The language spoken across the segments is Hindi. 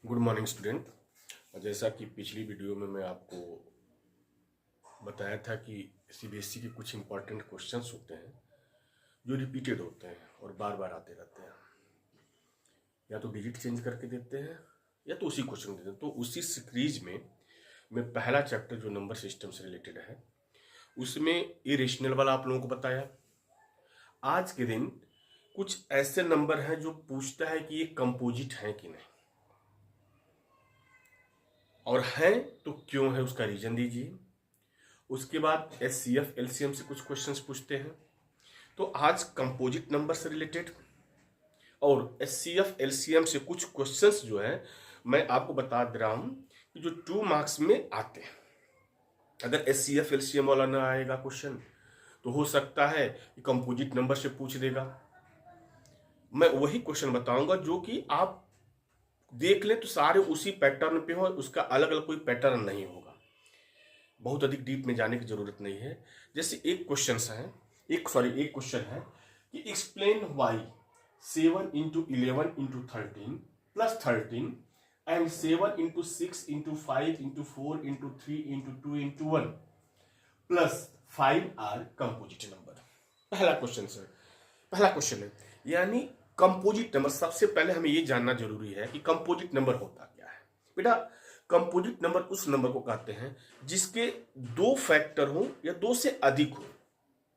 Good morning student. जैसा कि पिछली वीडियो में मैं आपको बताया था कि सीबीएसई के कुछ इंपॉर्टेंट क्वेश्चंस होते हैं जो रिपीटेड होते हैं और बार बार आते रहते हैं। या तो डिजिट चेंज करके देते हैं या तो उसी क्वेश्चन देते हैं। तो उसी सीरीज में मैं पहला चैप्टर जो नंबर सिस्टम से रिलेटेड है उसमें इरेशनल वाला आप लोगों को बताया। आज के दिन कुछ ऐसे नंबर हैं जो पूछता है कि ये कंपोजिट हैं कि नहीं, और हैं तो क्यों है उसका रीजन दीजिए। उसके बाद एचसीएफ एलसीएम से कुछ क्वेश्चंस पूछते हैं। तो आज कंपोजिट नंबर से रिलेटेड और एचसीएफ एलसीएम से कुछ क्वेश्चंस जो है मैं आपको बता दे रहा हूं कि जो 2 मार्क्स में आते हैं। अगर एचसीएफ एलसीएम वाला ना आएगा क्वेश्चन तो हो सकता है कि कंपोजिट नंबर से पूछ देगा। मैं वही क्वेश्चन बताऊंगा जो कि आप देख ले तो सारे उसी पैटर्न पे हो, उसका अलग अलग कोई पैटर्न नहीं होगा। बहुत अधिक डीप में जाने की जरूरत नहीं है। जैसे एक क्वेश्चन है कि explain why 7 into 11 into 13 plus 13 and 7 into 6 into 5 into 4 into 3 into 2 into 1 plus 5 are composite number। पहला क्वेश्चन है यानी कंपोजिट नंबर। सबसे पहले हमें ये जानना जरूरी है कि कंपोजिट नंबर होता क्या है। बेटा, कंपोजिट नंबर उस नंबर को कहते हैं जिसके 2 फैक्टर हो या 2 से अधिक हो,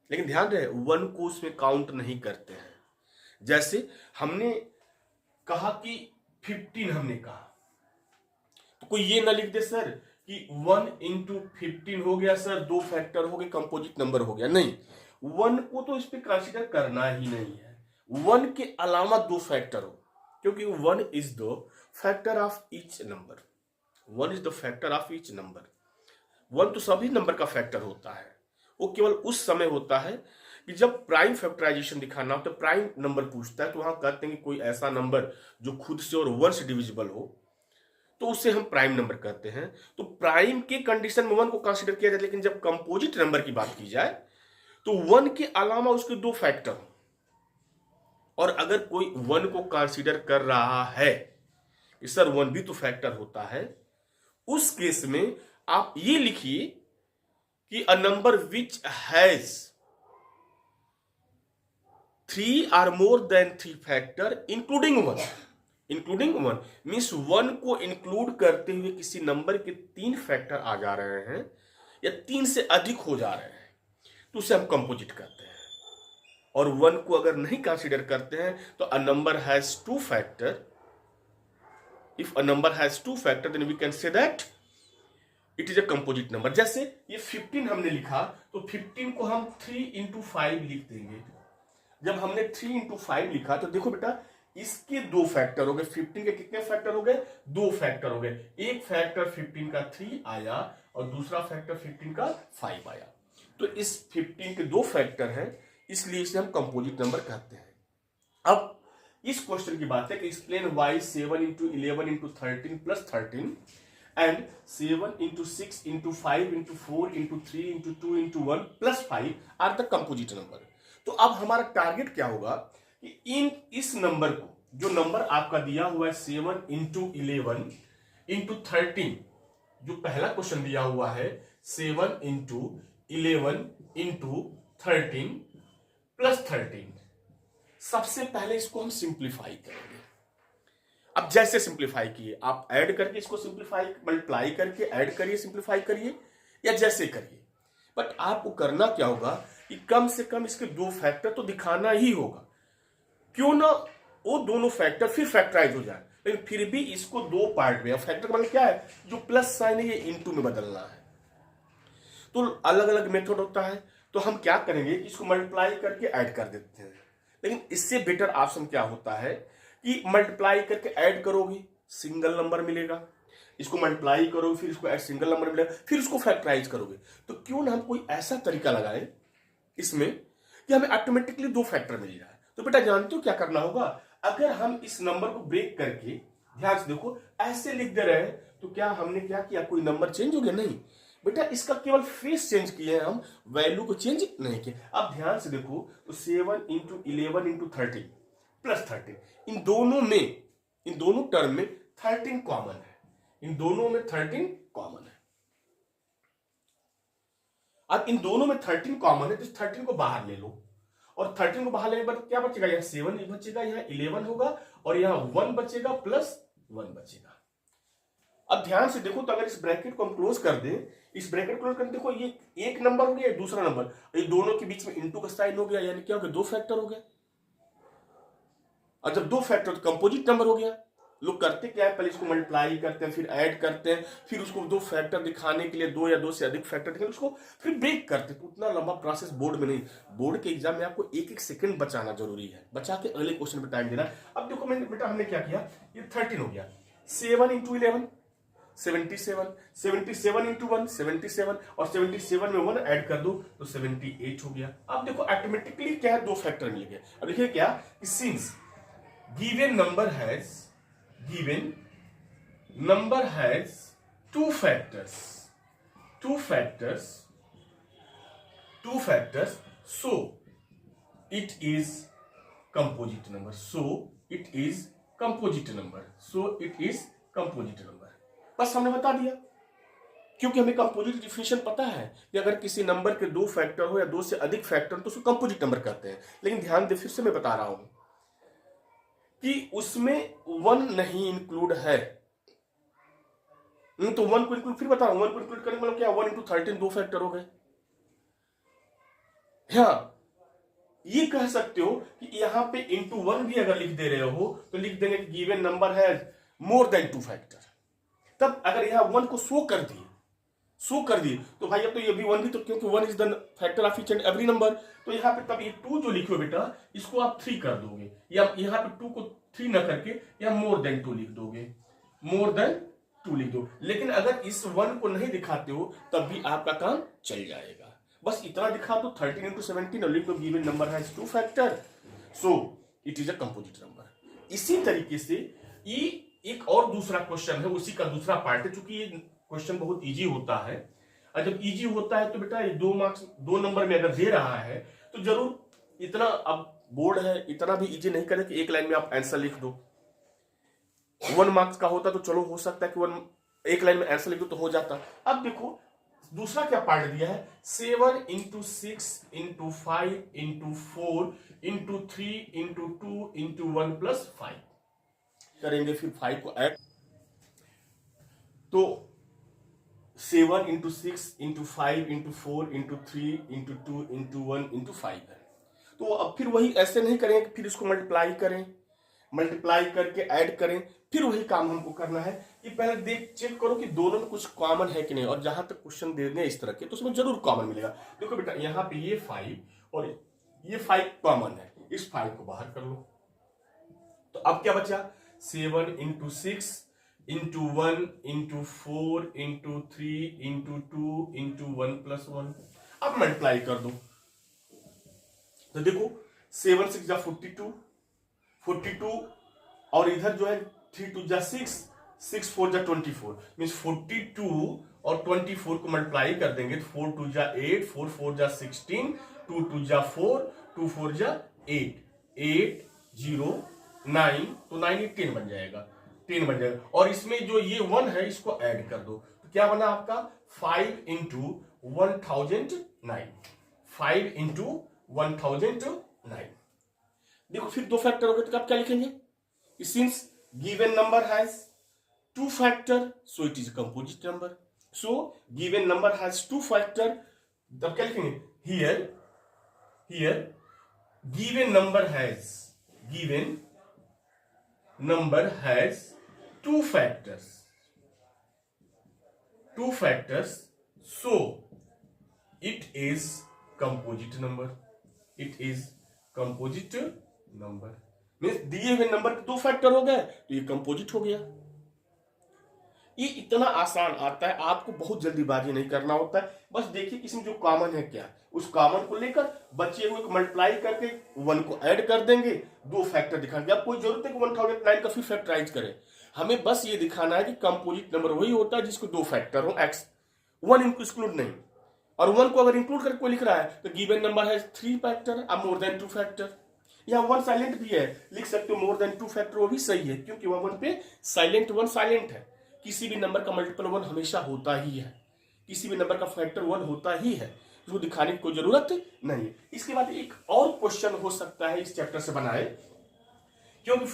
लेकिन ध्यान रहे 1 को उसमें काउंट नहीं करते हैं। जैसे हमने कहा कि 15 हमने कहा तो कोई ये ना लिख दे सर कि 1 into 15 हो गया सर, 2 फैक्टर हो गए, कंपोजिट नंबर हो गया। नहीं, 1 को तो इस पे कंसीडर करना ही नहीं है। 1 के अलावा 2 फैक्टर हो, क्योंकि 1 is the factor of each number. 1 is the factor of each number. 1 तो सभी नंबर का फैक्टर होता है। वो केवल उस समय होता है कि जब प्राइम फैक्टराइजेशन दिखाना हो तो प्राइम नंबर पूछता है, तो वहां कहते हैं कि कोई ऐसा नंबर जो खुद से और 1 से डिविजिबल हो तो उसे हम प्राइम नंबर कहते हैं। तो प्राइम के कंडीशन में 1 को कंसीडर किया जाए, लेकिन जब कंपोजिट नंबर की बात की जाए तो 1 के अलावा उसके 2 फैक्टर हो, और अगर कोई 1 को कंसीडर कर रहा है कि सर 1 भी तो फैक्टर होता है, उस केस में आप ये लिखिए कि a number which has 3 or more than 3 factor including 1 means 1 को इंक्लूड करते हुए किसी नंबर के 3 फैक्टर आ जा रहे हैं या 3 से अधिक हो जा रहे हैं तो उसे हम कंपोजिट कहते हैं। और 1 को अगर नहीं कंसीडर करते हैं तो a number has 2 factor. If a number has 2 factor then we can say that it is a composite number. जैसे ये 15 हमने लिखा तो 15 को हम 3 into 5 लिख देंगे। जब हमने 3 into 5 लिखा तो देखो बेटा, इसके 2 फैक्टर हो गए। 15 के कितने फैक्टर हो गए? 2 फैक्टर हो गए। एक फैक्टर 15 का 3 आया और दूसरा फैक्टर 15 का 5 आया। तो इस 15 के 2 फैक्टर हैं, इसलिए इसे हम कंपोजिट नंबर कहते हैं। अब इस क्वेश्चन की बात है कि explain why 7 into 11 into 13 plus 13 and 7 into 6 into 5 into 4 into 3 into 2 into 1 plus 5 are the composite number। तो अब हमारा टारगेट क्या होगा कि इस नंबर को, जो नंबर आपका दिया हुआ है 7 into 11 into 13, जो पहला क्वेश्चन दिया हुआ है 7 into 11 into 13 plus 13, सबसे पहले इसको हम सिंप्लीफाई करेंगे। अब जैसे सिंप्लीफाई किए, आप ऐड करके इसको सिंप्लीफाई, मल्टीप्लाई करके ऐड करिए, सिंप्लीफाई करिए, या जैसे करिए, बट आपको करना क्या होगा कि कम से कम इसके 2 फैक्टर तो दिखाना ही होगा। क्यों ना वो दोनों फैक्टर फिर फैक्टराइज हो जाए, लेकिन फिर भी इसको 2 पार्ट में, फैक्टर मतलब क्या है, जो प्लस साइन है ये इनटू में बदलना है। तो अलग अलग मेथड होता है। तो हम क्या करेंगे कि इसको मल्टीप्लाई करके ऐड कर देते हैं, लेकिन इससे बेटर ऑप्शन क्या होता है कि मल्टीप्लाई करके ऐड करोगे सिंगल नंबर मिलेगा, इसको मल्टीप्लाई करोगे फिर इसको सिंगल नंबर मिलेगा, फिर इसको फैक्टराइज करोगे। तो क्यों ना हम कोई ऐसा तरीका लगाएं इसमें कि हमें ऑटोमेटिकली 2 फैक्टर मिल जाए। तो बेटा जानते हो क्या करना होगा, अगर हम इस नंबर को ब्रेक करके, ध्यान से देखो, ऐसे लिख दे रहे हैं तो क्या हमने क्या किया, कोई नंबर चेंज हो गया? नहीं बेटा, इसका केवल फेस चेंज किए हैं, हम वैल्यू को चेंज नहीं किए। अब ध्यान से देखो तो 7 into 11 into 13 प्लस 13, इन दोनों टर्म में 13 कॉमन है, इन दोनों में 13 कॉमन है। अब इन दोनों में 13 कॉमन है तो इस 13 को बाहर ले लो, और 13 को बाहर लेने पर क्या बचेगा, यहाँ 7 बचेगा, यहाँ 11 होगा, और यहाँ 1 बचेगा प्लस 1 बचेगा। अब ध्यान से देखो, तो अगर इस ब्रैकेट को हम क्लोज कर दें, इस ब्रैकेट क्लोज कर देखो, ये एक नंबर हो गया, दूसरा नंबर, ये दोनों के बीच में इंटू का साइन हो गया, यानी क्या हो गया, 2 फैक्टर हो गया। और जब 2 फैक्टर तो कंपोजिट नंबर हो गया। लोग करते क्या है, पहले इसको मल्टीप्लाई करते हैं, फिर ऐड करते हैं, फिर उसको 2 फैक्टर दिखाने के लिए 2 या 2 से अधिक फैक्टर दिखाने, उसको फिर ब्रेक करते हैं। तो उतना लंबा प्रोसेस बोर्ड में नहीं, बोर्ड के एग्जाम में आपको एक एक सेकंड बचाना जरूरी है, बचा के अगले क्वेश्चन पे टाइम देना। अब देखो मैंने बेटा हमने क्या किया, ये 13 हो गया, 7 इंटू 11 77, 77 इंटू 1 77, और 77 में 1 ऐड कर दो तो 78 हो गया। अब देखो ऑटोमेटिकली क्या है, 2 फैक्टर मिल गए। अब देखिए क्या, since given number has 2 factors, so it is composite number, बस हमने बता दिया, क्योंकि हमें कंपोजिट डिफिनेशन पता है कि अगर किसी नंबर के 2 फैक्टर हो या 2 से अधिक फैक्टर तो उसको कंपोजिट नंबर कहते हैं। लेकिन ध्यान दे, फिर से मैं बता रहा हूं कि उसमें 1 नहीं इंक्लूड है, तो 1 को इंक्लूड, फिर बता रहा हूं 1 को इंक्लूड करने मतलब क्या, 1 इंटू 13 2 फैक्टर हो गए। हाँ, ये कह सकते हो कि यहां पे इंटू 1 भी अगर लिख दे रहे हो तो लिख देंगे गिवन नंबर है मोर देन 2 फैक्टर। तब अगर यहां 1 को शो कर दिए तो भाई अब तो ये भी 1 भी, तो क्योंकि 1 is the factor of each and every number, तो यहाँ पे तब ये 2 जो लिखो बेटा, इसको आप 3 कर दोगे, या यहाँ पे 2 को 3 ना करके या मोर देन 2 लिख दोगे, मोर देन 2 लिख दो। लेकिन अगर इस 1 को नहीं दिखाते हो तब भी आपका काम चल जाएगा, बस इतना दिखा दो 13 इंटू 17 और लिख दो given number has 2 factor, so it is a composite number. इसी तरीके से ये एक और दूसरा क्वेश्चन है, उसी का दूसरा पार्ट है, चूंकि ये क्वेश्चन बहुत इजी होता है, और जब इजी होता है तो बेटा ये 2 मार्क्स 2 नंबर में अगर दे रहा है तो जरूर इतना, अब बोर्ड है इतना भी इजी नहीं करे कि एक लाइन में आप आंसर लिख दो। 1 मार्क्स का होता तो चलो हो सकता है कि एक लाइन में आंसर लिख दो तो हो जाता। अब देखो दूसरा क्या पार्ट दिया है, 7 into 6 into 5 into 4 into 3 into 2 into 1 plus 5 करेंगे, फिर 5 को ऐड, तो 7 into 6 into 5 into 4 into 3 into 2 into 1 into 5 है। तो अब फिर वही ऐसे नहीं करेंगे, फिर इसको मल्टीप्लाई करके ऐड करें, फिर वही काम हमको करना है। कि पहले चेक करो कि दोनों में कुछ कॉमन है कि नहीं, और जहां तक क्वेश्चन दे दें इस तरह के तो उसमें जरूर कॉमन मिलेगा। देखो बेटा यहाँ पे ये 5 और ये 5 कॉमन है, इस 5 को बाहर कर लो, तो अब क्या बचा, 7 into 6 into 1 into 4 into 3 into 2 into 1 plus 1। अब मल्टीप्लाई कर दो, तो देखो 7 6 जा 42 और इधर जो है 3 2 जा 6 6 4 जा 24, मीन्स 42 और 24 को मल्टीप्लाई कर देंगे तो 4 2 जा 8 4 4 जा 16 2 2 जा 4 2 4 जा 8 8 0 9, तो 9 10 बन जाएगा, 10 बन जाएगा। और इसमें जो ये 1 है इसको ऐड कर दो, तो क्या बना आपका 5 इंटू 1009, 5 इंटू 1009। देखो फिर 2 फैक्टर हो गए तो आप क्या लिखेंगे, since given number has 2 factor so it is composite number, so given number has 2 factor, तब क्या लिखेंगे, here given number has 2 factors, so it is composite number, means दिए हुए नंबर के 2 फैक्टर हो गए तो ये कंपोजिट हो गया। ये इतना आसान आता है, आपको बहुत जल्दीबाजी नहीं करना होता है, बस देखिए इसमें जो कॉमन है क्या, उस कॉमन को लेकर बचे हुए को मल्टीप्लाई करके 1 को ऐड कर देंगे, 2 फैक्टर दिखाएंगे। अब कोई जरूरत है कि 1009 का फिर फैक्टराइज करें, हमें बस ये दिखाना है कि कंपोजिट नंबर वही होता है जिसको 2 फैक्टर हो, एक्स 1 इनको एक्सक्लूड नहीं, और 1 को अगर इंक्लूड करके कोई लिख रहा है तो गिवन नंबर है 3 फैक्टर और मोर देन 2 फैक्टर। यहाँ वन साइलेंट भी है, लिख सकते हो मोर देन 2 फैक्टर, वो भी सही है क्योंकि वहां वन पे साइलेंट वन साइलेंट है। किसी भी नंबर का मल्टीपल वन हमेशा होता ही है, किसी भी नंबर का फैक्टर वन होता ही है, उसको दिखाने की कोई जरूरत नहीं है। इसके बाद एक और क्वेश्चन हो सकता है इस चैप्टर से बनाए, क्योंकि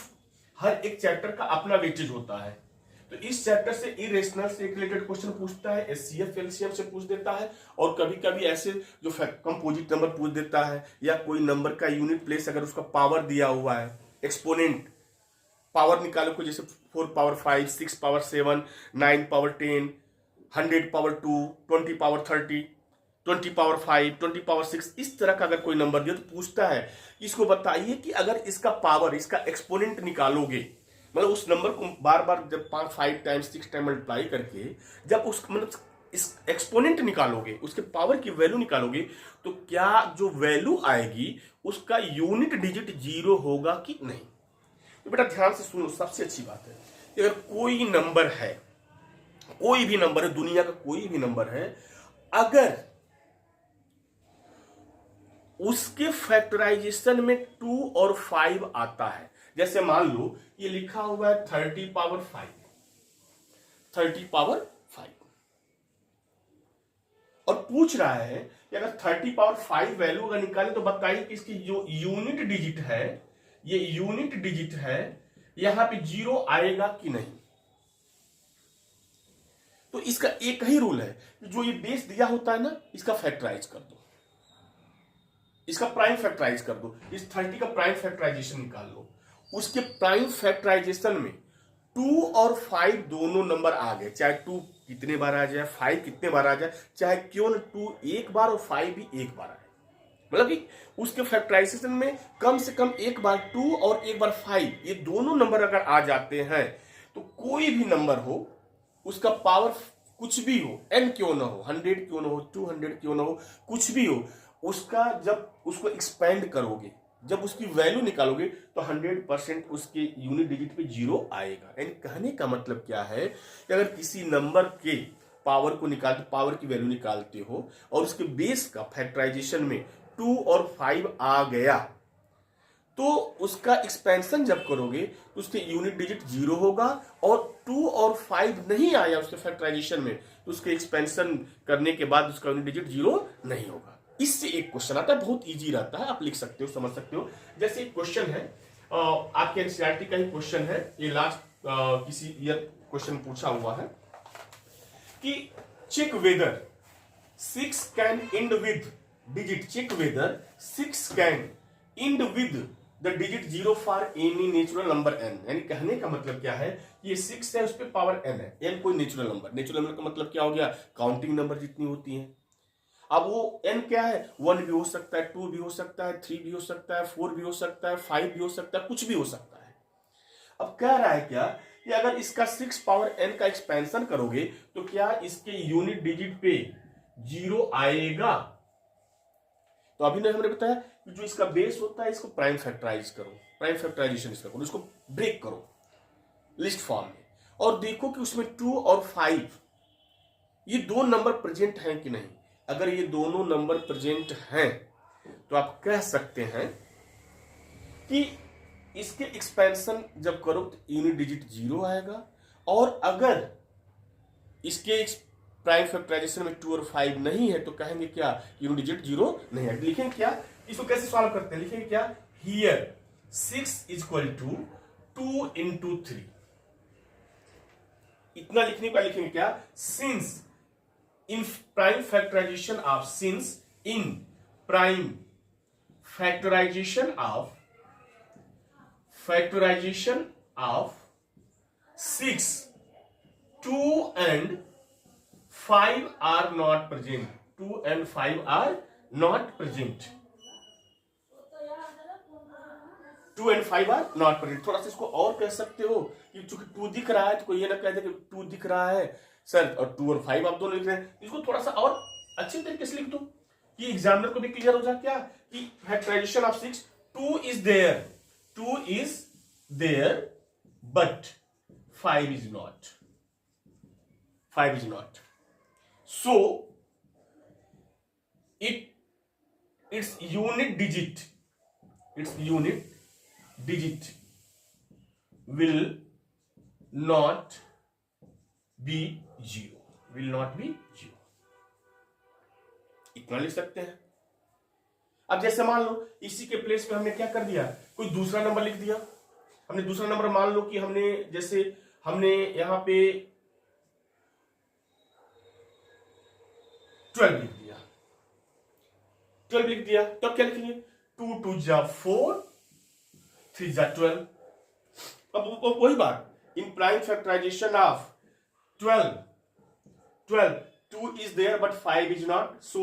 हर एक चैप्टर का अपना वेटेज होता है। तो इस चैप्टर से इरेशनल से रिलेटेड क्वेश्चन पूछता है, एचसीएफ एलसीएम से पूछ देता है, और कभी कभी ऐसे जो कंपोजिट नंबर पूछ देता है, या कोई नंबर का यूनिट प्लेस अगर उसका पावर दिया हुआ है, एक्सपोनेंट पावर निकालो को, जैसे 4 power 5, 6 power 7, 9 power 10, 100 power 2, 20 power 30, 20 power 5, 20 power 6, इस तरह का अगर कोई नंबर दिया तो पूछता है इसको बताइए कि अगर इसका पावर, इसका एक्सपोनेंट निकालोगे, मतलब उस नंबर को बार बार जब 5 टाइम्स 6 टाइम मल्टीप्लाई करके जब उस मतलब इस एक्सपोनेंट निकालोगे, उसके पावर की वैल्यू निकालोगे, तो क्या जो वैल्यू आएगी उसका यूनिट डिजिट 0 होगा कि नहीं। तो बेटा ध्यान से सुनो, सबसे अच्छी बात है कि अगर कोई नंबर है, कोई भी नंबर है, दुनिया का कोई भी नंबर है, अगर उसके फैक्टराइजेशन में 2 और 5 आता है, जैसे मान लो ये लिखा हुआ है 30 पावर 5, 30 पावर 5, और पूछ रहा है कि अगर 30 पावर 5 वैल्यू अगर निकाले तो बताइए कि इसकी जो यूनिट डिजिट है, ये यूनिट डिजिट है, यहां पे 0 आएगा कि नहीं। तो इसका एक ही रूल है, जो ये बेस दिया होता है ना, इसका फैक्टराइज कर दो, इसका प्राइम फैक्टराइज कर दो, इस 30 का प्राइम फैक्टराइजेशन निकाल लो, उसके प्राइम फैक्टराइजेशन में 2 और 5 दोनों नंबर आ गए, चाहे 2 कितने बार आ जाए, 5 कितने बार आ जाए, चाहे क्यों न 2 एक बार और 5 भी एक बार आए, मतलब कि उसके फैक्टराइजेशन में कम से कम एक बार 2 और एक बार 5, ये दोनों नंबर अगर आ जाते हैं तो कोई भी नंबर हो, उसका पावर कुछ भी हो, n क्यों ना हो, 100 क्यों ना हो, 200 क्यों ना हो, कुछ भी हो, उसका जब उसको एक्सपेंड करोगे, जब उसकी वैल्यू निकालोगे तो 100% उसके यूनिट डिजिट पे 0 आएगा। यानी कहने का मतलब क्या है कि अगर किसी नंबर के पावर को निकालते, पावर की वैल्यू निकालते हो और उसके बेस का फैक्टराइजेशन में 2 और 5 आ गया, तो उसका एक्सपेंशन जब करोगे तो उसके यूनिट डिजिट 0 होगा, और 2 और 5 नहीं आया उसके फैक्टराइजेशन में तो उसके एक्सपेंशन करने के बाद उसका यूनिट डिजिट 0 नहीं होगा। इससे एक क्वेश्चन आता है, बहुत इजी रहता है, आप लिख सकते हो, समझ सकते हो। जैसे एक क्वेश्चन है, आपके एनसीईआरटी का ही क्वेश्चन है, ये लास्ट किसी ईयर क्वेश्चन पूछा हुआ है कि check whether 6 can end with digit, check whether 6 can end with the digit 0 for any natural number n। यानी कहने का मतलब क्या है, ये 6 है, उस पर पावर n है, n कोई नेचुरल नंबर, नेचुरल नंबर का मतलब क्या हो गया, काउंटिंग नंबर जितनी होती है। अब वो n क्या है, 1 भी हो सकता है, 2 भी हो सकता है, 3 भी हो सकता है, 4 भी हो सकता है, 5 भी हो सकता है, कुछ भी हो सकता है। अब कह रहा है क्या कि अगर इसका 6 पावर n का एक्सपेंशन करोगे तो क्या इसके यूनिट डिजिट पे 0 आएगा। तो अभी ने हमने बताया कि जो इसका बेस होता है इसको प्राइम फैक्टराइज करो, प्राइम फैक्टराइजेशन इसका करो, इसको ब्रेक करो लिस्ट फॉर्म में, और देखो कि उसमें 2 और 5 ये दो नंबर प्रेजेंट हैं कि नहीं। अगर ये दोनों नंबर प्रेजेंट हैं तो आप कह सकते हैं कि इसके एक्सपेंशन जब करो तो यूनिट डिजिट 0 आएगा, और अगर इसके प्राइम फैक्टराइजेशन में 2 और 5 नहीं है तो कहेंगे क्या, यूनिट डिजिट 0 नहीं है। लिखेंगे क्या, इसको कैसे सॉल्व करते हैं, लिखेंगे क्या, हियर 6 इक्वल टू 2 इंटू 3, इतना लिखने का लिखेंगे क्या, since in prime factorization of, since in prime factorization of 6, 2 and 5 are not present, 2 and 5 are not present, 2 and 5 are not present। थोड़ा सा इसको और कह सकते हो कि चूंकि 2 दिख रहा है तो कोई ये ना कह दे कि 2 दिख रहा है सर और 2 और 5 आप दोनों लिख रहे हैं, इसको थोड़ा सा और अच्छे तरीके से लिख दो कि एग्जामिनर को भी क्लियर हो जाए क्या कि factorization of 6, 2 is there but 5 is not, 5 is not, so it's unit digit its unit digit will not be zero, will not be zero, इतना लिख सकते हैं। अब जैसे मान लो इसी के प्लेस पे हमने क्या कर दिया, कोई दूसरा नंबर लिख दिया। हमने दूसरा नंबर मान लो कि हमने जैसे हमने यहां पे 12 लिख दिया, 12 लिख दिया, तो क्या लिखेंगे 2 2 जा 4 3 जा 12। अब वही बात in prime factorization of 12 2 is there but 5 is not, so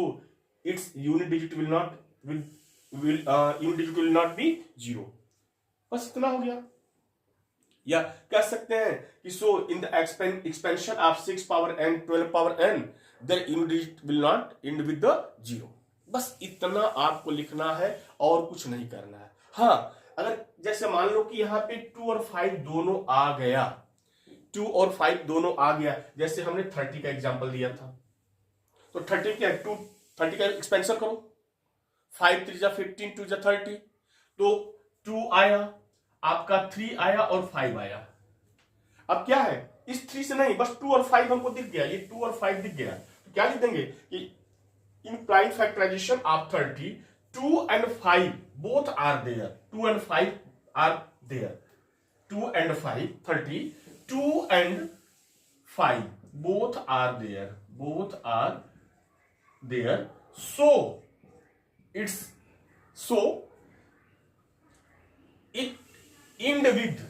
its unit digit will not unit digit will not be 0। बस इतना हो गया। या कह सकते हैं कि so in the expansion of 6 power n 12 power n their unit digit will not end with the 0। बस इतना आपको लिखना है और कुछ नहीं करना है। हाँ, अगर जैसे मान लो कि यहाँ पे 2 और 5 दोनों आ गया, 2 और 5 दोनों आ गया, जैसे हमने 30 का एग्जांपल दिया था, तो 30 क्या है 30 का एक्सपेंशन करो, 5 3 जा 15 2 जा 30, तो 2 आया आपका, 3 आया और 5 आया। अब क्या है इस 3 से नहीं, बस 2 और 5 हमको दिख गया, ये 2 और 5 दिख गया, तो क्या लिख देंगे कि in prime factorization of 30 2 and 5 both are there, 2 and 5 are there, 2 and 5 30 2 and 5 both are there, both are there, so it's so it end with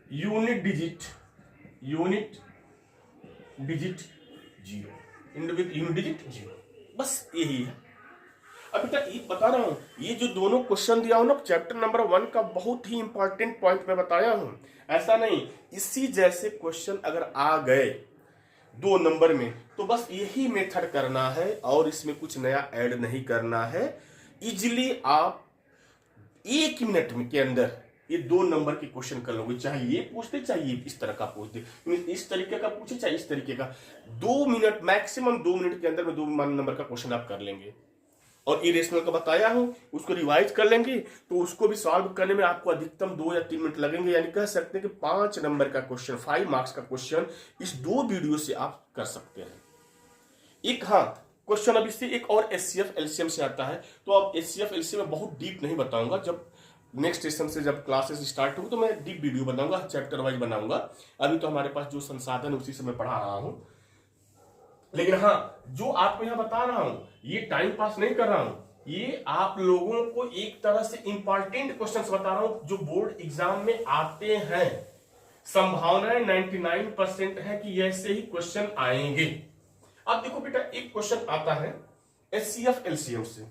unit digit 0, end with unit digit 0। बस यही है। अब बेटा ये बता रहा हूं, ये जो दोनों क्वेश्चन दिया हूं ना चैप्टर नंबर 1 का, बहुत ही इंपॉर्टेंट पॉइंट मैं बताया हूं। ऐसा नहीं, इसी जैसे क्वेश्चन अगर आ गए 2 नंबर में तो बस यही मेथड करना है और इसमें कुछ नया ऐड नहीं करना है। इजीली आप 1 मिनट में के अंदर ये 2 नंबर के क्वेश्चन कर लोगे, चाहे ये पूछते चाहे इस तरह का पूछते, इस तरीके का पूछे चाहे इस तरीके का, 2 मिनट मैक्सिमम 2 मिनट के अंदर में 2 नंबर का क्वेश्चन आप कर लेंगे। और इरेशनल का बताया हूं, उसको रिवाइज कर लेंगे तो उसको भी सॉल्व करने में आपको अधिकतम 2 या 3 मिनट लगेंगे। यानी कह सकते हैं कि 5 नंबर का क्वेश्चन, 5 मार्क्स का क्वेश्चन इस 2 वीडियो से आप कर सकते हैं। एक हाँ क्वेश्चन अब इससे एक और एचसीएफ एलसीएम से आता है, तो अब एचसीएफ एलसीएम में बहुत डीप नहीं बताऊंगा, जब नेक्स्ट सेशन से जब क्लासेस स्टार्ट होगी तो मैं डीप वीडियो बनाऊंगा, चैप्टर वाइज बनाऊंगा। अभी तो हमारे पास जो संसाधन उसी से मैं पढ़ा रहा हूं, लेकिन हाँ जो आपको यहां बता रहा हूं ये टाइम पास नहीं कर रहा हूं, ये आप लोगों को एक तरह से इंपॉर्टेंट क्वेश्चंस बता रहा हूं जो बोर्ड एग्जाम में आते हैं। संभावनाएं 99% है कि ऐसे ही क्वेश्चन आएंगे। अब देखो बेटा एक क्वेश्चन आता है एचसीएफ एलसीएम से,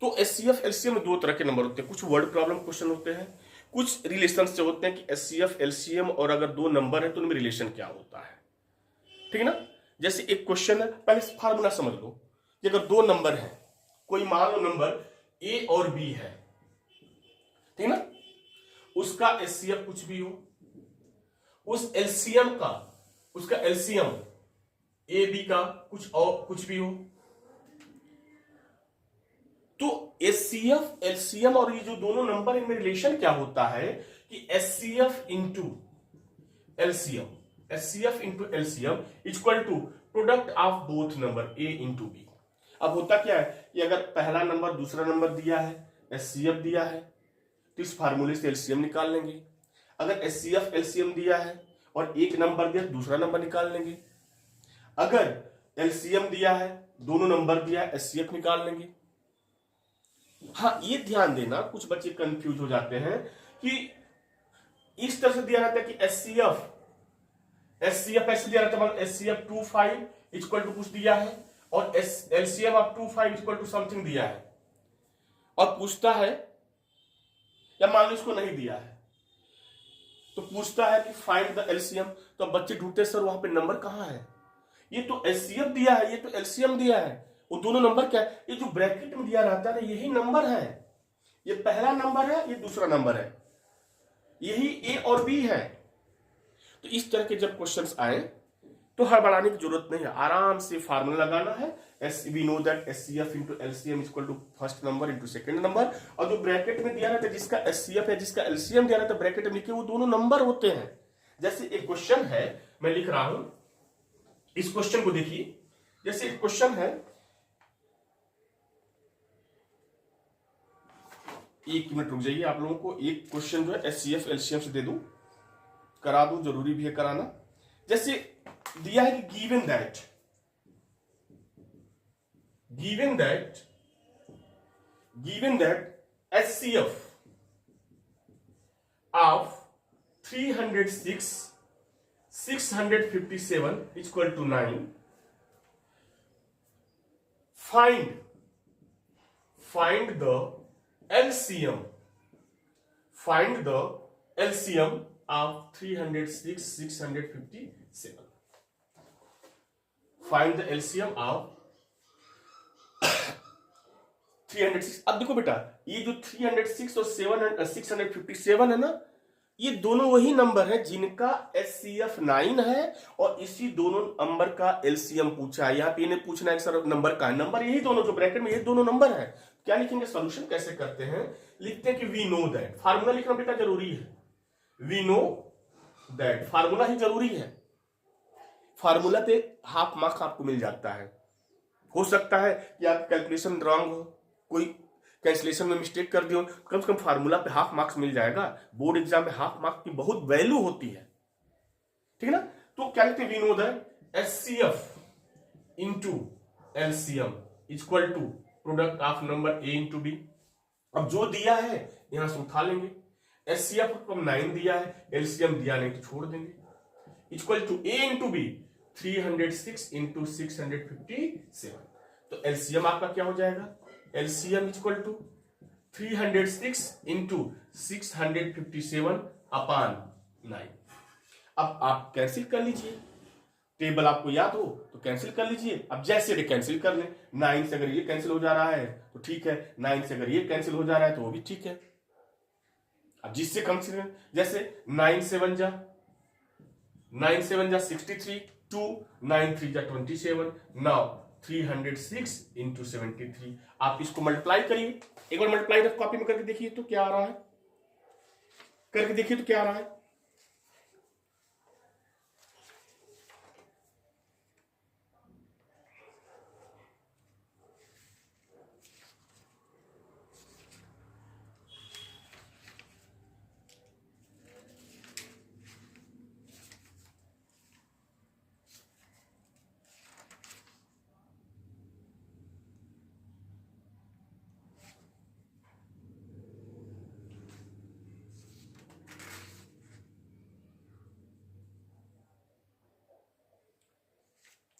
तो एचसीएफ एलसीएम में 2 तरह के नंबर होते हैं, कुछ वर्ड प्रॉब्लम क्वेश्चन होते हैं, कुछ रिलेशन से होते हैं कि एचसीएफ एलसीएम और अगर 2 नंबर है तो उनमें रिलेशन क्या होता है, ठीक है ना। जैसे एक क्वेश्चन है, पहले फार्मूला समझ लो कि अगर 2 नंबर है, कोई मान लो नंबर ए और बी है, ठीक ना, उसका एचसीएफ कुछ भी हो, उस एलसीएम का उसका एलसीएम ए बी का कुछ और कुछ भी हो, तो एचसीएफ एलसीएम और ये जो दोनों नंबर इनमें रिलेशन क्या होता है कि HCF into LCM, HCF into LCM equal to product of both number A into B. अब होता क्या है कि अगर पहला नंबर दूसरा नंबर दिया है, एचसीएफ दिया है, तो इस फार्मूले से एलसीएम निकाल लेंगे। अगर एचसीएफ एलसीएम दिया है और एक नंबर दिया दूसरा नंबर निकाल लेंगे। अगर एलसीएम दिया है, दोनों नंबर दिया है, एचसीएफ निकाल लेंगे। हाँ ये ध्यान देना, कुछ बच्चे कंफ्यूज हो जाते हैं कि इस तरह से दिया रहता है कि एचसीएफ ऐसे दिया रहता है, एचसीएफ 25 इक्वल टू कुछ दिया है और LCM of 25 equal to something दिया है, और पूछता है, या मान लो इसको नहीं दिया है तो पूछता है कि फाइंड द एलसीएम, तो अब बच्चे ढूंढते सर वहां पे नंबर कहां है, ये तो एचसीएफ दिया है, ये तो एलसीएम दिया है, वो दोनों नंबर क्या है, ये जो ब्रैकेट में दिया रहता है यही नंबर है, ये पहला नंबर है, ये दूसरा नंबर है, यही ए और बी है। तो इस तरह के जब क्वेश्चंस आए तो हड़बड़ाने की जरूरत नहीं है, आराम से फार्मूला लगाना है, we know that HCF into LCM is equal to first number into second number, और जो ब्रैकेट में दिया रहता है जिसका एचसीएफ है जिसका एलसीएम दिया रहता है ब्रैकेट में लिखे वो दोनों नंबर होते हैं। जैसे एक क्वेश्चन है, मैं लिख रहा हूं, इस क्वेश्चन को देखिए, जैसे एक क्वेश्चन है, एक मिनट रुक जाइए, आप लोगों को एक क्वेश्चन जो है एचसीएफ एलसीएम से दे दूं, करा दूं, जरूरी भी है कराना। जैसे दिया है कि given that HCF of 306 657 is equal to 9. Find the LCM of 306 657. Find the LCM of 306। अब देखो बेटा, ये जो 306 और 657 है ना, ये दोनों वही नंबर है जिनका HCF 9 है, और इसी दोनों नंबर का LCM पूछा है। यहाँ पे इन्हें पूछना है सर नंबर का, नंबर यही दोनों जो ब्रैकेट में ये दोनों नंबर है। क्या लिखेंगे, सोल्यूशन कैसे करते हैं, लिखते हैं कि वी नो दैट, फार्मूला लिखना बेटा जरूरी है, वी नो दैट, फार्मूला ही जरूरी है, फार्मूला पे हाफ मार्क्स आपको मिल जाता है। हो सकता है कि आप कैलकुलेशन रॉन्ग हो, कोई कैंसिलेशन में मिस्टेक कर दियो, कम से कम फार्मूला पे हाफ मार्क्स मिल जाएगा। बोर्ड एग्जाम में हाफ मार्क्स की बहुत वैल्यू होती है, ठीक है ना। तो क्या लिखते हैं, we know that HCF into LCM equal to product of number A into B। अब जो दिया है यहां से उठा लेंगे, HCF को 9 दिया है, LCM दिया नहीं तो छोड़ देंगे, equal to A into B 306 into 657। तो LCM आपका क्या हो जाएगा, LCM equal to 306 into 657 upon 9। अब आप कैंसिल कर लीजिए, टेबल आपको याद हो तो कैंसिल कर लीजिए। अब जैसे कैंसिल कर लें, 9 से अगर ये कैंसिल हो जा रहा है तो ठीक है, 9 से अगर ये कैंसिल हो जा रहा है तो वो भी ठीक है। अब जिससे कैंसिल, जैसे 9 7 जा 63, 2 9 3 जा 27, नाउ 306 इंटू 73। आप इसको मल्टीप्लाई करिए, एक बार मल्टीप्लाई रफ कॉपी में करके देखिए तो क्या आ रहा है, करके देखिए तो क्या आ रहा है।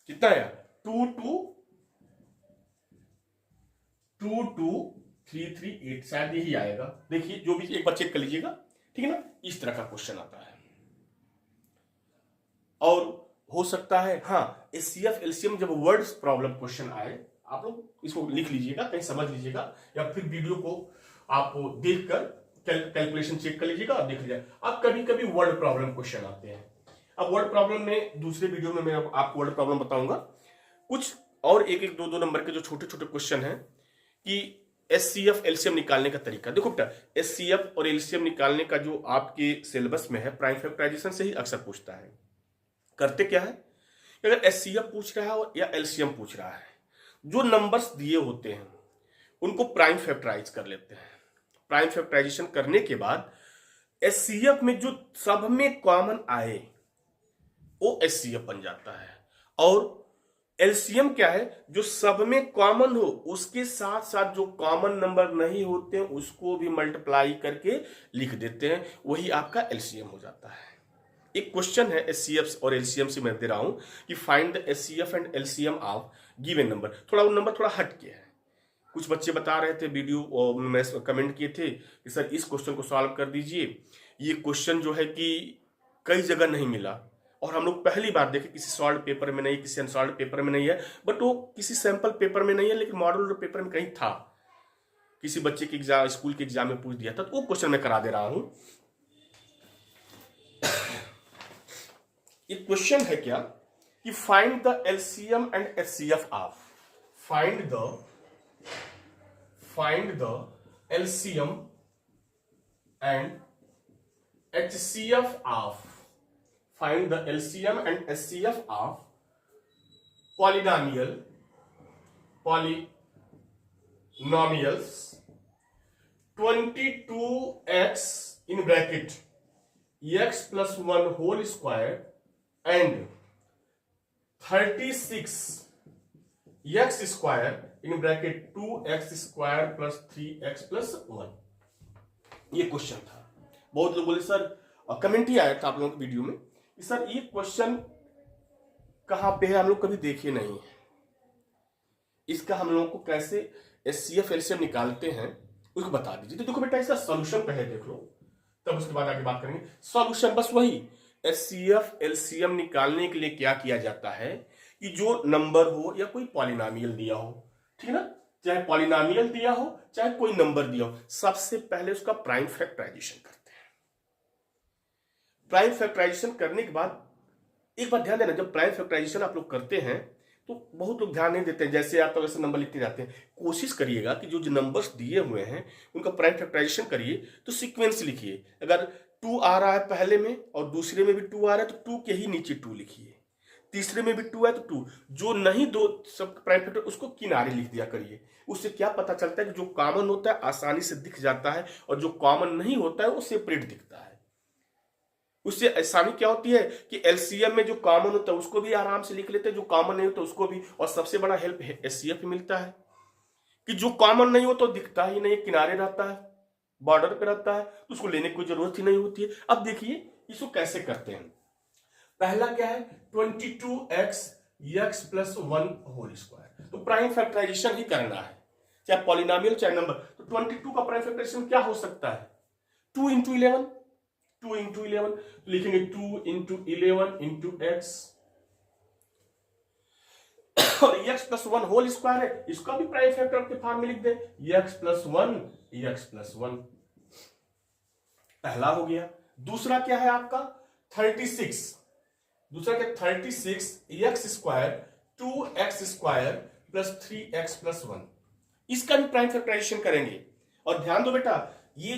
कितना आया, 22338, शायद यही आएगा। देखिए जो भी एक बार चेक कर लीजिएगा, ठीक है ना। इस तरह का क्वेश्चन आता है, और हो सकता है हाँ HCF LCM जब वर्ड्स प्रॉब्लम क्वेश्चन आए, आप लोग इसको लिख लीजिएगा, कहीं समझ लीजिएगा, या फिर वीडियो को आप देखकर कैलकुलेशन चेक कर लीजिएगा और देख लीजिएगा। अब कभी कभी वर्ड प्रॉब्लम क्वेश्चन आते हैं। अब वर्ड प्रॉब्लम में दूसरे वीडियो में मैं आपको वर्ड प्रॉब्लम बताऊंगा, कुछ और एक दो नंबर के जो छोटे छोटे क्वेश्चन हैं कि HCF LCM निकालने का तरीका। देखो बेटा, HCF और LCM निकालने का जो आपके सिलेबस में है प्राइम फैक्टराइजेशन से ही अक्सर पूछता है। करते क्या है, अगर HCF पूछ रहा है या LCM पूछ रहा है, जो नंबर्स दिए होते हैं उनको प्राइम फैक्टराइज कर लेते हैं। प्राइम फैक्टराइजेशन करने के बाद HCF में जो सब में कॉमन आए वो HCF बन जाता है, और LCM क्या है, जो सब में कॉमन हो उसके साथ साथ जो कॉमन नंबर नहीं होते हैं उसको भी मल्टीप्लाई करके लिख देते हैं, वही आपका LCM हो जाता है। एक क्वेश्चन है HCF और LCM से मैं दे रहा हूं कि find the HCF and LCM of given number. थोड़ा वो नंबर थोड़ा हट के है, कुछ बच्चे बता रहे थे वीडियो और मैं कमेंट किए थे कि सर इस क्वेश्चन को सॉल्व कर दीजिए। ये क्वेश्चन जो है कि कई जगह नहीं मिला, और हम लोग पहली बार देखे, किसी सॉल्व पेपर में नहीं, किसी अनसॉल्व पेपर में नहीं है, बट वो किसी सैंपल पेपर में नहीं है, लेकिन मॉडल पेपर में कहीं था, किसी बच्चे के एग्जाम, स्कूल के एग्जाम में पूछ दिया था, तो वो क्वेश्चन मैं करा दे रहा हूं। ये क्वेश्चन है क्या कि find the LCM and HCF of, find the LCM and HCF of find the LCM and HCF of polynomials 22x in bracket x plus 1 whole square and 36 x square in bracket 2x square plus 3x plus 1। ये क्वेश्चन था। बहुत लोग बोले सर, कमेंट ही आया था आप लोगों के वीडियो में कि सर ये क्वेश्चन कहां पे है, हम लोग कभी देखे नहीं है, इसका हम लोगों को कैसे एचसीएफ एलसीएम निकालते हैं उसको बता दीजिए। तो देखो बेटा, इसका सॉल्यूशन पहले देख लो, तब उसके बाद आगे बात करेंगे। सॉल्यूशन बस वही, एचसीएफ एलसीएम निकालने के लिए क्या किया जाता है कि जो नंबर हो या कोई पॉलिनोमियल दिया हो, ठीक है ना, चाहे पॉलिनोमियल दिया हो चाहे कोई नंबर दिया हो, सबसे पहले उसका प्राइम फैक्टराइजेशन करते हैं। प्राइम फैक्टराइजेशन करने के बाद एक बात ध्यान देना, जब प्राइम फैक्टराइजेशन आप लोग करते हैं तो बहुत लोग ध्यान नहीं देते हैं, जैसे आप तो वैसे नंबर लिखते जाते हैं। कोशिश करिएगा कि जो नंबर्स दिए हुए हैं उनका प्राइम फैक्टराइजेशन करिए तो सीक्वेंस लिखिए। अगर 2 आ रहा है पहले में और दूसरे में भी 2 आ रहा है तो 2 के ही नीचे 2 लिखिए, तीसरे में भी 2 है तो 2, जो नहीं दो सब प्राइम फैक्टर उसको किनारे लिख दिया करिए। उससे क्या पता चलता है कि जो कॉमन होता है आसानी से दिख जाता है और जो कॉमन नहीं होता है वो सेपरेट दिखता है। उससे आसानी क्या होती है कि एलसीएम में जो कॉमन होता है उसको भी आराम से लिख लेते हैं, जो कॉमन नहीं होता उसको भी, और सबसे बड़ा हेल्प एचसीएफ मिलता है कि जो कॉमन नहीं हो तो दिखता ही नहीं, किनारे रहता है, बॉर्डर पे रहता है, तो उसको लेने की कोई जरूरत ही नहीं होती है। अब देखिए इसको कैसे करते हैं। पहला क्या है, 22x x plus 1 whole square, तो प्राइम फैक्टराइजेशन ही करना है, चाहे पॉलिनोमियल चाहे नंबर। तो 22 का प्राइम फैक्टराइजेशन क्या हो सकता है, 2 इंटू 11, 2 इंटू 11, तो लिखेंगे 2 इंटू 11 इंटू एक्स, और x प्लस 1 होल स्क्वायर है, इसका भी प्राइम फैक्टर के फॉर्म में लिख दे, x प्लस 1 x प्लस 1, पहला हो गया। दूसरा क्या है आपका 36, दूसरा क्या 36 x square 2x square plus 3x plus 1, इसका भी प्राइम फैक्टराइजेशन करेंगे। और ध्यान दो बेटा, ये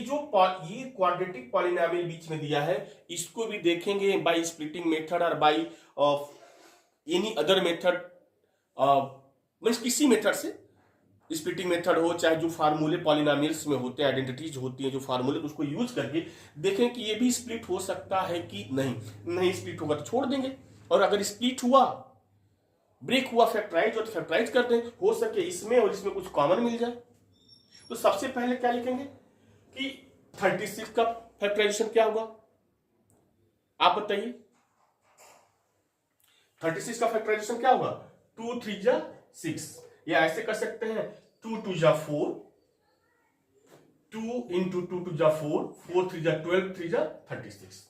क्वाड्रेटिक पॉलिनोमियल बीच में दिया है, इसको भी देखेंगे बाय स्प्लिटिंग मेथड और by any other method, means किसी मेथड से, स्प्लिटिंग मेथड हो चाहे जो फार्मूले पॉलिनोमियल्स में होते हैं, आइडेंटिटीज होती हैं जो फार्मूले, तो उसको यूज करके देखें कि ये भी स्प्लिट हो सकता है कि नहीं स्प्लिट होगा तो छोड़ देंगे, और अगर स्प्लिट हुआ, ब्रेक हुआ फैक्टराइज और फैक्टराइज कर दें, हो सके इसमें और इसमें कुछ कॉमन मिल जाए। तो सबसे पहले क्या लिखेंगे कि 36 का फैक्टराइजेशन क्या होगा, आप बताइए। 36 का फैक्टराइजेशन क्या होगा, 2 3 जा 6, या ऐसे कर सकते हैं 2 2 जा 4, 2 इंटू 2 2 जा 4, 4 3 जा 12, 3 जा 36।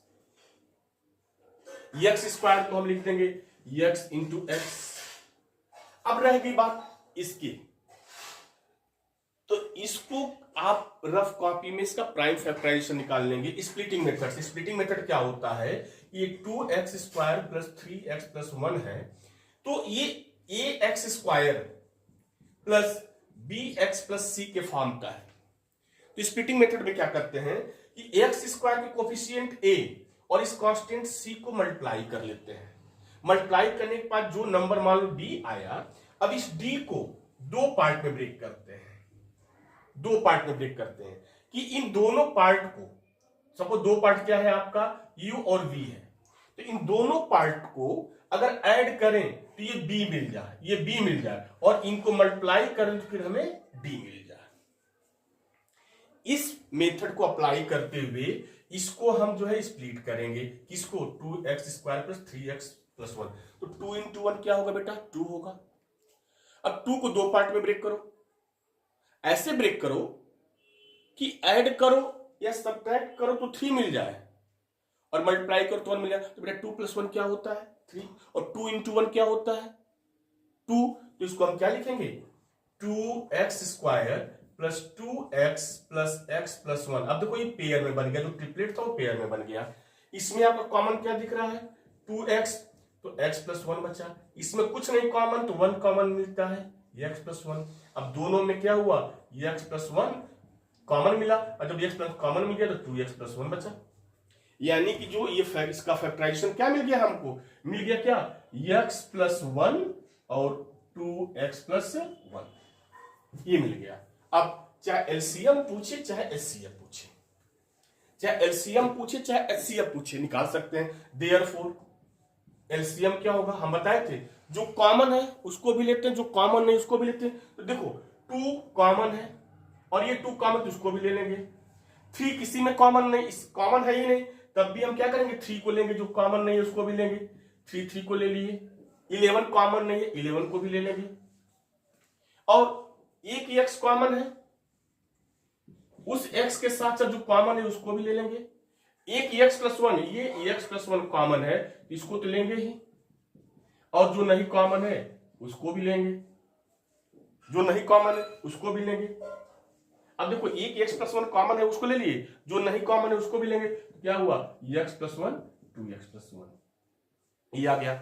x स्क्वायर को हम लिख देंगे x इंटू एक्स। अब रह गई बात इसकी, तो इसको आप रफ कॉपी में इसका प्राइम फैक्टराइजेशन निकाल लेंगे स्प्लिटिंग मेथड से। स्प्लिटिंग मेथड क्या होता है, ये 2x square plus 3x plus 1 है, तो ये ax square plus bx plus c के फॉर्म का है। तो स्प्लिटिंग मेथड में क्या करते हैं कि x स्क्वायर के कोफिशिएंट a और इस कांस्टेंट c को मल्टीप्लाई कर लेते हैं। मल्टीप्लाई करने के बाद जो नंबर मान लो d आया, अब इस d को दो पार्ट में ब्रेक करते हैं, दो पार्ट में ब्रेक करते हैं कि इन दोनों पार्ट को, सपोज दो पार्ट क्या है आपका u और v है, तो इन दोनों पार्ट को अगर ऐड करें तो ये b मिल जाए, ये b मिल जाए, और इनको मल्टीप्लाई करें तो फिर हमें d मिल जाए। इस मेथड को अप्लाई करते हुए इसको हम जो है स्प्लिट करेंगे, किसको 2x square plus 3x plus 1, तो 2 इंटू 1 क्या होगा बेटा 2 होगा। अब 2 को दो पार्ट में ब्रेक करो, ऐसे ब्रेक करो कि ऐड करो या सब्ट्रैक्ट करो तो 3 मिल जाए, और मल्टीप्लाई करो तो 1 मिल जाए। तो बेटा 2 प्लस 1 क्या होता है 3, और 2 इंटू 1 क्या होता है 2, तो इसको हम क्या लिखेंगे 2x square plus 2x plus x plus 1। अब देखो ये पेयर में बन गया, जो ट्रिपलेट था वो पेयर में बन गया। इसमें आपका कॉमन क्या दिख रहा है 2x, तो x प्लस 1 बचा। इसमें कुछ नहीं कॉमन, तो 1 कॉमन मिलता है, एक्स प्लस वन। अब दोनों में क्या हुआ, एक्स प्लस वन कॉमन मिला, और जब एक्स प्लस कॉमन मिल गया तो 2x प्लस वन बचा। यानी कि जो ये इसका फैक्टराइजेशन क्या मिल गया हमको, मिल गया क्या, x प्लस वन और 2x प्लस वन, ये मिल गया। अब चाहे एलसीएम पूछे चाहे एचसीएफ पूछे, चाहे एलसीएम पूछे चाहे एचसीएफ पूछे, निकाल सकते हैं। देयरफॉर एलसीएम क्या होगा, हम बताए थे, जो कॉमन है उसको भी लेते हैं, जो कॉमन नहीं उसको भी लेते हैं। तो देखो 2 कॉमन है और ये 2 कॉमन, तो उसको भी ले लेंगे। 3 किसी में कॉमन नहीं, कॉमन है ही नहीं, तब भी हम क्या करेंगे, 3 को लेंगे, जो कॉमन नहीं है उसको भी लेंगे। 3 को ले लिए। 11 कॉमन नहीं है, 11 को भी ले लेंगे। और एक x कॉमन है, उस x के साथ साथ जो कॉमन है उसको भी ले लेंगे। एक x प्लस वन, ये x प्लस वन कॉमन है, इसको तो लेंगे ही, और जो नहीं कॉमन है उसको भी लेंगे, जो नहीं कॉमन है उसको भी लेंगे। अब देखो एक x प्लस वन कॉमन है उसको ले लिए, जो नहीं कॉमन है उसको भी लेंगे, क्या हुआ, x plus one 2x plus one, ये आ गया।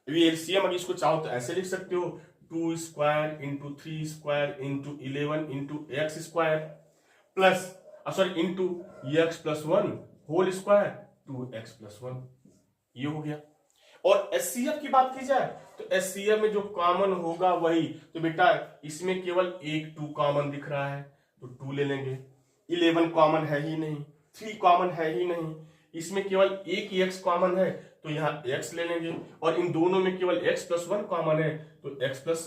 एलसीएम अगर इसको चाहो तो ऐसे लिख सकते हो, 2 square into 3 square into 11 into x square plus sorry into x plus one whole square 2x plus one, ये हो गया। और एचसीएफ की बात की जाए तो एचसीएफ में जो कॉमन होगा वही, तो बेटा इसमें केवल एक 2 कॉमन दिख रहा है तो 2 ले लेंगे। 11 कॉमन है ही नहीं, 3 कॉमन है ही नहीं, इसमें केवल एक ही x कॉमन है तो यहाँ x ले लेंगे, और इन दोनों में केवल x प्लस वन कॉमन है तो x प्लस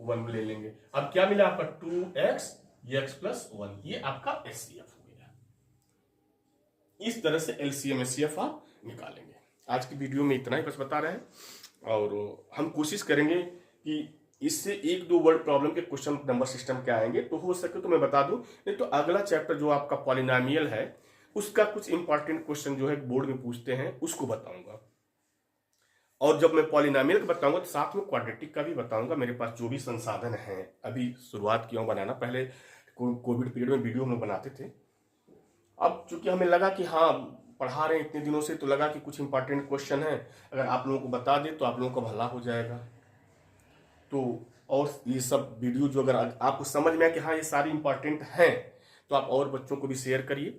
वन ले लेंगे। अब क्या मिला आपका 2x x प्लस वन, ये आपका एचसीएफ हो गया। इस तरह से एलसीएम एचसीएफ आप निकालेंगे। आज की वीडियो में इतना ही बस बता रहे हैं, और हम कोशिश करेंगे कि इससे 1-2 वर्ड प्रॉब्लम के क्वेश्चन नंबर सिस्टम के आएंगे, तो हो सके तो मैं बता दूं, नहीं तो अगला चैप्टर जो आपका पॉलिनोमियल है उसका कुछ इंपॉर्टेंट क्वेश्चन जो है बोर्ड में पूछते हैं उसको बताऊंगा। और जब मैं पॉलिनोमियल का बताऊंगा तो साथ में क्वाड्रेटिक का भी बताऊंगा। मेरे पास जो भी संसाधन है, अभी शुरुआत किया बनाना, पहले कोविड पीरियड में वीडियो हम लोग बनाते थे। अब चूंकि हमें लगा कि हाँ पढ़ा रहे हैं इतने दिनों से, तो लगा कि कुछ इंपॉर्टेंट क्वेश्चन है, अगर आप लोगों को बता दें तो आप लोगों का भला हो जाएगा। तो और ये सब वीडियो जो अगर आपको समझ में आए कि हाँ ये सारी इंपॉर्टेंट हैं, तो आप और बच्चों को भी शेयर करिए,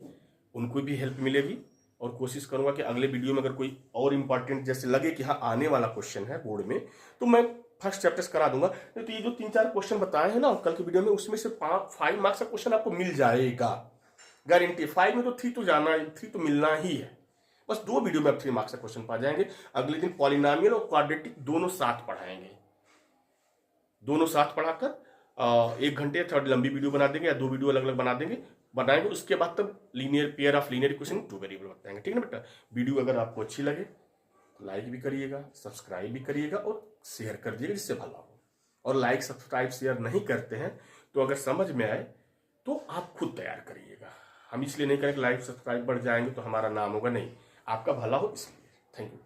उनको भी हेल्प मिलेगी। और कोशिश करूंगा कि अगले वीडियो में अगर कोई और इंपॉर्टेंट जैसे लगे कि हाँ आने वाला क्वेश्चन है बोर्ड में, तो मैं फर्स्ट चैप्टर्स करा दूंगा। तो ये जो 3-4 क्वेश्चन बताए हैं ना कल की वीडियो में, उसमें से 5 मार्क्स का क्वेश्चन आपको मिल जाएगा, गारंटी। 5 में तो 3 तो जाना, 3 तो मिलना ही है। बस 2 वीडियो में आप 3 मार्क्स का क्वेश्चन पा जाएंगे। अगले दिन पॉलिनोमियल और क्वाड्रेटिक दोनों साथ पढ़ाएंगे, दोनों साथ पढ़ाकर 1 घंटे थोड़ी लंबी वीडियो बना देंगे, या 2 वीडियो अलग अलग बनाएंगे। उसके बाद तब linear pair of linear equation 2 variable बताएंगे, ठीक है ना बेटा। वीडियो अगर आपको अच्छी लगे तो लाइक भी करिएगा, सब्सक्राइब भी करिएगा और शेयर कर दीजिएगा जिससे भला हो। और लाइक सब्सक्राइब शेयर नहीं करते हैं तो अगर समझ में आए तो आप खुद तैयार करिएगा। हम इसलिए नहीं करें कि लाइक सब्सक्राइब बढ़ जाएंगे तो हमारा नाम होगा, नहीं, आपका भला हो इसलिए। Thank you.